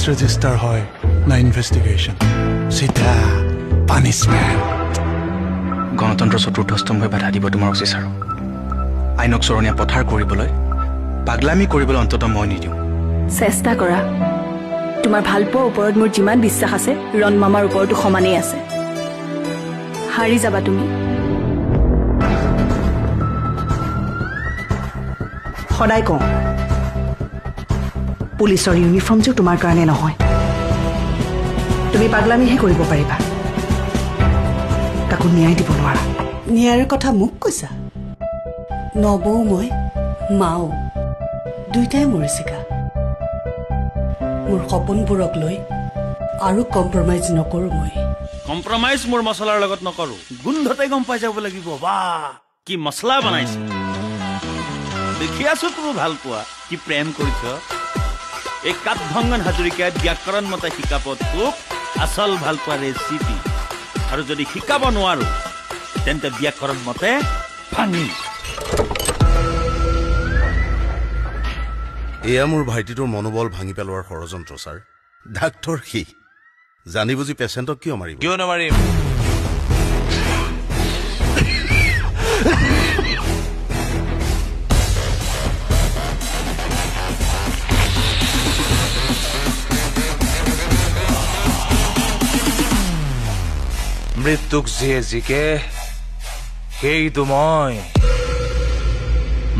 Cash register হয় না investigation চিধা পানিছমেণ্ট গণতন্ত্ৰ চতুৰ্থ স্তম্ভই বাধা দিব তোমাৰ উচিত আৰু আইনক চৰণীয়া পথাৰ কৰিবলৈ পাগলামি কৰিবলৈ অন্তত মই নিদিওঁ চেষ্টা কৰা তোমাৰ ভালপোৱাৰ ওপৰত মোৰ যিমান বিশ্বাস আছে ৰণ মামাৰ ওপৰতো সমানেই আছে হাৰি যাবা তুমি সদায় কওঁ পুলিচৰ ইউনিফৰ্মযোৰ তোমাৰ কাৰণে নহয় তুমি পাগলামিহে কৰিব পাৰিবা তাকো ন্যায় দিব নোৱাৰা ন্যায়ৰ কথা মোক কৈছা নবৌ মই মাও দুইটাই মৰিছিকা মোৰ সপোনবোৰক লৈ আৰু কম্প্ৰমাইজ নকৰোঁ মই কম্প্ৰমাইজ মোৰ মছলাৰ লগত নকৰোঁ গোন্ধতে গম পাই যাব লাগিব বাহ কি মছলা বনাইছে দেখি আছো তুমি ভাল পোৱা কি প্ৰেম কৰিছ এই কাঠভঙ্গন হাজৰিকাত ব্যাকৰণ মতে শিকাব তোক আচল ভাল পোৱা ৰেচিপি আৰু যদি শিকাব নোৱাৰো তেন্তে ব্যাকৰণ মতে ভাঙি এয়া মোৰ ভাইটিটোৰ মনোবল ভাঙি পেলোৱাৰ ষড়যন্ত্ৰ ছাৰ ডাক্তৰ সি জানি বুজি পেচেণ্টক কিয় মাৰিব কিয় নামাৰিম মৃত্যুক যিয়ে জিকে সেইটো মই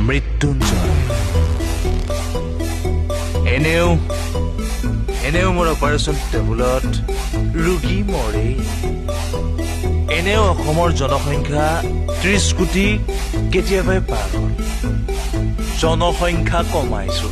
মৃত্যুঞ্জয় এনেও মোৰ অপাৰেশ্যন টেবুলত ৰোগী মৰে এনেও অসমৰ জনসংখ্যা 30 কোটি কেতিয়াবাই পাৰ হ'ল জনসংখ্যা কমাইছো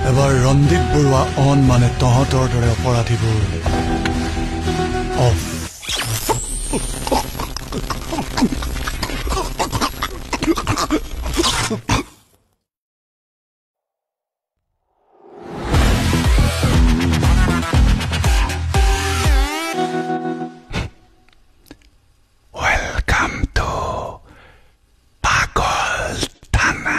এবাৰ ৰন্দীপ বৰুৱা অন মানে তহঁতৰ দৰে অপৰাধীবোৰ of Welcome to Pagol Thana.